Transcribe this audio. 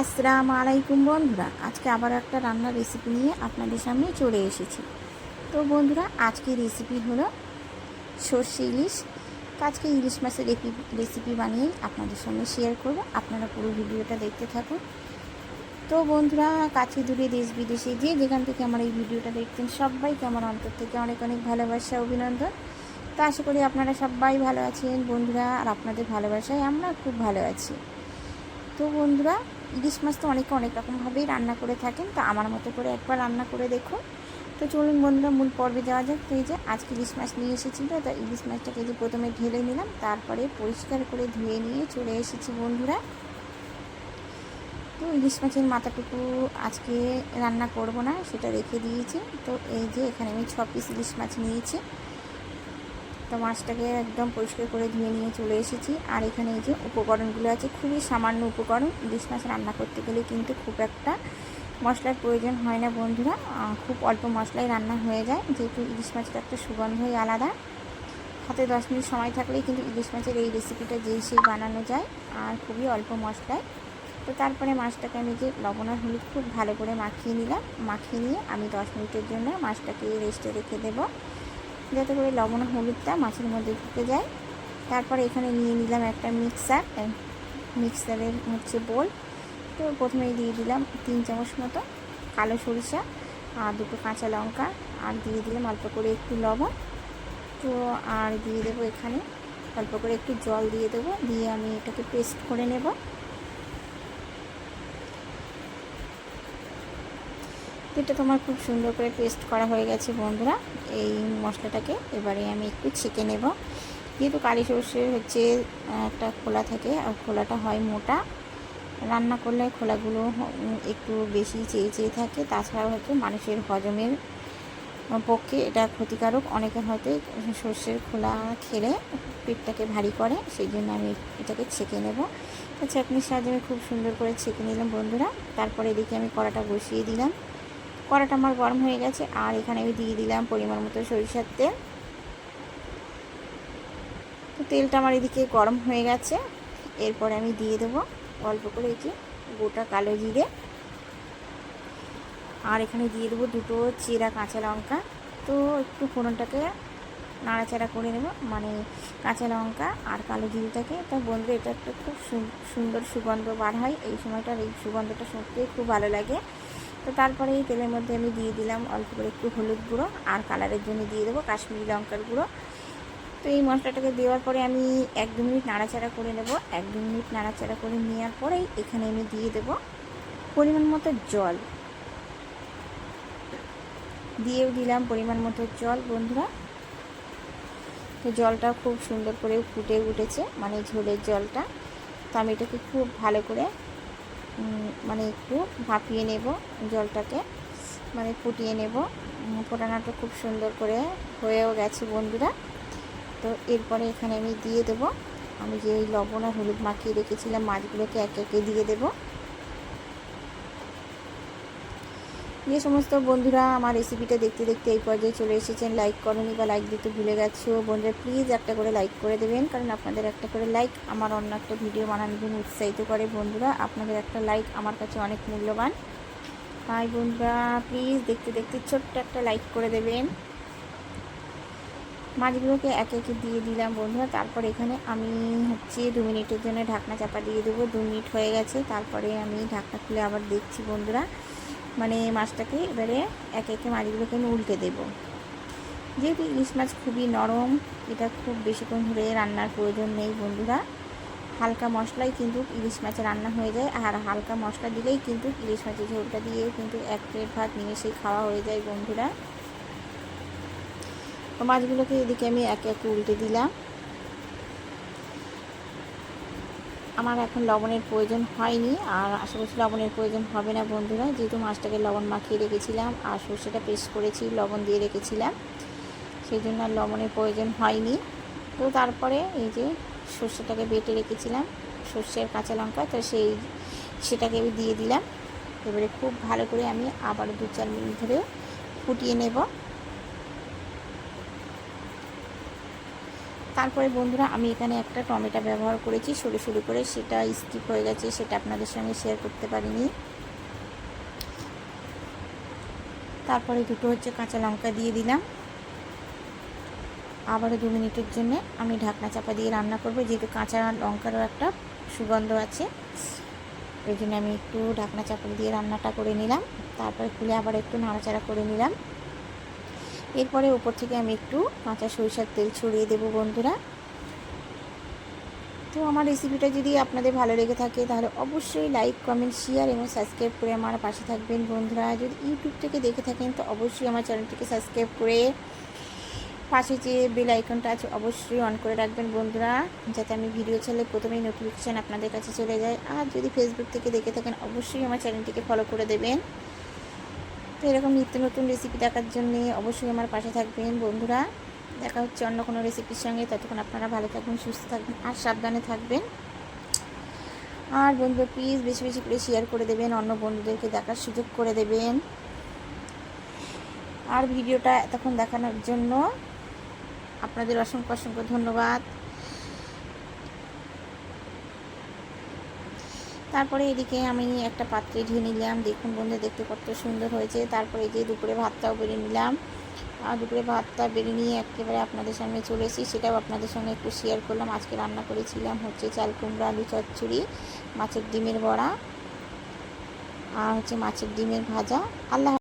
আসসালামু আলাইকুম বন্ধুরা, আজকে আবার একটা রান্নার রেসিপি নিয়ে আপনাদের সামনে চলে এসেছি। তো বন্ধুরা, আজকের রেসিপি হলো সর্ষে ইলিশ। তো আজকে ইলিশ মাছের রেসিপি বানিয়ে আপনাদের সঙ্গে শেয়ার করব। আপনারা পুরো ভিডিওটা দেখতে থাকুন। তো বন্ধুরা, কাছে দূরে দেশ বিদেশে যে যেখান থেকে আমার এই ভিডিওটা দেখতেন, সবাইকে আমার অন্তর থেকে অনেক অনেক ভালোবাসা, অভিনন্দন। তো আশা করি আপনারা সবাই ভালো আছেন বন্ধুরা, আর আপনাদের ভালোবাসায় আমরা খুব ভালো আছি। তো বন্ধুরা, ইলিশ মাছ তো অনেকে অনেক রকমভাবেই রান্না করে থাকেন, তো আমার মতো করে একবার রান্না করে দেখুন। তো চলুন বন্ধুরা, মূল পর্বে যাওয়া যাক। তো এই যে আজকে ইলিশ মাছ নিয়ে এসেছিল, তো ইলিশ মাছটাকে যে প্রথমে ঢেলে নিলাম, তারপরে পরিষ্কার করে ধুয়ে নিয়ে চলে এসেছি বন্ধুরা। তো ইলিশ মাছের মাথাটুকু আজকে রান্না করব না, সেটা রেখে দিয়েছি। তো এই যে এখানে আমি 6 পিস ইলিশ মাছ নিয়েছি। তো মাছটাকে একদম পরিষ্কার করে ধুয়ে নিয়ে চলে এসেছি। আর এখানে এই যে উপকরণগুলো আছে, খুবই সামান্য উপকরণ। ইলিশ মাছ রান্না করতে গেলে কিন্তু খুব একটা মশলার প্রয়োজন হয় না বন্ধুরা, খুব অল্প মশলায় রান্না হয়ে যায়, যেহেতু ইলিশ মাছের একটা সুগন্ধই আলাদা। হাতে 10 মিনিট সময় থাকলেই কিন্তু ইলিশ মাছের এই রেসিপিটা যেই সেই বানানো যায়, আর খুবই অল্প মশলায়। তো তারপরে মাছটাকে আমি যে লবণ আর হলুদ খুব ভালো করে মাখিয়ে নিলাম। মাখিয়ে নিয়ে আমি 10 মিনিটের জন্য মাছটাকে রেস্টে রেখে দেবো, যাতে করে লবণ হলুদটা মাছের মধ্যে ঢুকে যায়। তারপরে এখানে নিয়ে নিলাম একটা মিক্সারের বোল। তো প্রথমেই দিয়ে দিলাম 3 চামচ মতো কালো সরিষা, আর 2টো কাঁচা লঙ্কা, আর দিয়ে দিলাম অল্প করে একটু লবণ। তো আর দিয়ে দেবো এখানে অল্প করে একটু জল দিয়ে দেবো, দিয়ে আমি এটাকে পেস্ট করে নেব। এটা তোমার খুব সুন্দর করে পেস্ট করা হয়ে গেছে বন্ধুরা। এই মশলাটাকে এবারে আমি একটু ছেঁকে নেব। যেহেতু কালি সর্ষের একটা খোলা থাকে, আর খোলাটা হয় মোটা, রান্না করলে খোলাগুলো একটু বেশি চেয়ে থাকে। তাছাড়াও মানুষের হজমের পক্ষে এটা ক্ষতিকারক। অনেকে হয়তো সর্ষের খোলা খেলে পেটটাকে ভারী করে, সেই জন্য আমি এটাকে ছেঁকে নেব। তো চাটনির সাহায্যে আমি খুব সুন্দর করে ছেঁকে নিলাম বন্ধুরা। তারপরে এদিকে আমি কড়াটা বসিয়ে দিলাম। কড়াটা আমার গরম হয়ে গেছে, আর এখানে আমি দিয়ে দিলাম পরিমাণ মতো সরিষার তেল। তো তেলটা আমার এদিকে গরম হয়ে গেছে। এরপরে আমি দিয়ে দেবো অল্প করে গোটা কালো জিরে, আর এখানে দিয়ে দেবো 2টো চেরা কাঁচা লঙ্কা। তো একটু ফোড়নটাকে নাড়াচাড়া করে নেব, মানে কাঁচা লঙ্কা আর কালো জিরেটাকে। তো বন্ধু, এটা একটা খুব সুন্দর সুগন্ধ বার হয় এই সময়টার, এই সুগন্ধটা সত্যিই খুব ভালো লাগে। তো তারপরে এই তেলের মধ্যে আমি দিয়ে দিলাম অল্প করে একটু হলুদ গুঁড়ো, আর কালারের জন্য দিয়ে দেবো কাশ্মীরি লঙ্কার গুঁড়ো। তো এই মশলাটাকে দেওয়ার পরে আমি 1-2 মিনিট নাড়াচাড়া করে নেব। 1-2 মিনিট নাড়াচাড়া করে নেওয়ার পরেই এখানে আমি দিয়ে দেব পরিমাণ মতো জল। দিয়েও দিলাম পরিমাণ মতো জল বন্ধুরা। তো জলটা খুব সুন্দর করে ফুটে উঠেছে, মানে ঝোলের জলটা। তো আমি এটাকে খুব ভালো করে মানে একটু ভাপিয়ে নেব জলটাকে, মানে ফুটিয়ে নেব। ফোটানোটা খুব সুন্দর করে হয়েও গেছে বন্ধুরা। তো এরপরে এখানে আমি দিয়ে দেব আমি যে লবণ আর হলুদ মাখিয়ে রেখেছিলাম মাছগুলোকে একে একে দিয়ে দেব। যে সমস্ত বন্ধুরা আমার রেসিপিটা দেখতে দেখতে এই পর্যায়ে চলে এসেছেন, লাইক করনি বা লাইক দিতে ভুলে গেছো বন্ধুরা, প্লিজ একটা করে লাইক করে দেবেন, কারণ আপনাদের একটা করে লাইক আমার অন্য একটা ভিডিও বানানোর জন্য উৎসাহিত করে বন্ধুরা। আপনাদের একটা লাইক আমার কাছে অনেক মূল্যবান। তাই বন্ধুরা, প্লিজ দেখতে দেখতে ছোট্ট একটা লাইক করে দেবেন। মাছগুলোকে একে একে দিয়ে দিলাম বন্ধুরা। তারপর এখানে আমি 2 মিনিটের জন্য ঢাকনা চাপা দিয়ে দেবো। 2 মিনিট হয়ে গেছে, তারপরে আমি ঢাকনা খুলে আবার দেখছি বন্ধুরা। মানে মাছটাকে এবারে একে একে মাছগুলোকে আমি উল্টে দেব। যেহেতু ইলিশ মাছ খুবই নরম, এটা খুব বেশিক্ষণ ধরে রান্নার প্রয়োজন নেই বন্ধুরা। হালকা মশলাই কিন্তু ইলিশ মাছে রান্না হয়ে যায়, আর হালকা মশলা দিলেই কিন্তু ইলিশ মাছের ঝোলটা দিয়ে কিন্তু 1 প্লেট ভাত নিমেষেই খাওয়া হয়ে যায় বন্ধুরা। তো মাছগুলোকে এদিকে আমি একে একে উল্টে দিলাম। আমার এখন লবণের প্রয়োজন হয়নি, আর আশা করছি লবণের প্রয়োজন হবে না বন্ধুরা, যেহেতু মাছটাকে লবণ মাখিয়ে রেখেছিলাম আর সর্ষেটা পেস্ট করেছি, লবণ দিয়ে রেখেছিলাম, সেই জন্য আর লবণের প্রয়োজন হয়নি। তো তারপরে এই যে সর্ষেটাকে বেটে রেখেছিলাম, সর্ষের কাঁচা লঙ্কা, তো সেটাকে আমি দিয়ে দিলাম। এবারে খুব ভালো করে আমি আবার 2-4 মিনিট ধরে ফুটিয়ে নেব। তারপরে বন্ধুরা আমি এখানে একটা টমেটো ব্যবহার করেছি সরু সরু করে, সেটা স্কিপ হয়ে গেছে, সেটা আপনাদের সঙ্গে শেয়ার করতে পারিনি। তারপরে দুটো হচ্ছে কাঁচা লঙ্কা দিয়ে দিলাম। আবারও 2 মিনিটের জন্য আমি ঢাকনা চাপা দিয়ে রান্না করব, যেহেতু কাঁচা লঙ্কারও একটা সুগন্ধ আছে, ওই জন্য আমি একটু ঢাকনা চাপা দিয়ে রান্নাটা করে নিলাম। তারপরে খুলে আবার একটু নাড়াচাড়া করে নিলাম। এরপরে উপর থেকে আমি একটু কাঁচা সরিষার তেল ছড়িয়ে দেবো বন্ধুরা। তো আমার রেসিপিটা যদি আপনাদের ভালো লেগে থাকে তাহলে অবশ্যই লাইক, কমেন্ট, শেয়ার এবং সাবস্ক্রাইব করে আমার পাশে থাকবেন বন্ধুরা। যদি ইউটিউব থেকে দেখে থাকেন তো অবশ্যই আমার চ্যানেলটিকে সাবস্ক্রাইব করে পাশে যে বেল আইকনটা আছে অবশ্যই অন করে রাখবেন বন্ধুরা, যাতে আমি ভিডিও ছাড়লে প্রথমেই নোটিফিকেশান আপনাদের কাছে চলে যায়। আর যদি ফেসবুক থেকে দেখে থাকেন অবশ্যই আমার চ্যানেলটিকে ফলো করে দেবেন। তো এরকম নিত্য নতুন রেসিপি দেখার জন্যে অবশ্যই আমার পাশে থাকবেন বন্ধুরা। দেখা হচ্ছে অন্য কোনো রেসিপির সঙ্গে, ততক্ষণ আপনারা ভালো থাকবেন, সুস্থ থাকবেন আর সাবধানে থাকবেন। আর বন্ধুরা প্লিজ বেশি বেশি করে শেয়ার করে দেবেন, অন্য বন্ধুদেরকে দেখার সুযোগ করে দেবেন। আর ভিডিওটা এতক্ষণ দেখানোর জন্য আপনাদের অসংখ্য অসংখ্য ধন্যবাদ। তারপরে এদিকে আমি একটা পাত্রে ঢেলে নিলাম, দেখুন বন্ধু দেখতে কত সুন্দর হয়েছে। তারপরে এই যে দুপুরে ভাতটাও বেড়ে নিলাম, আর দুপুরে ভাতটা বেড়ে নিয়ে একেবারে আপনাদের সামনে চলে এসেছি, সেটাও আপনাদের সঙ্গে একটু শেয়ার করলাম। আজকে রান্না করেছিলাম হচ্ছে চাল কুমড়া আলু চচ্চড়ি, মাছের ডিমের বড়া আর হচ্ছে মাছের ডিমের ভাজা। আল্লাহ।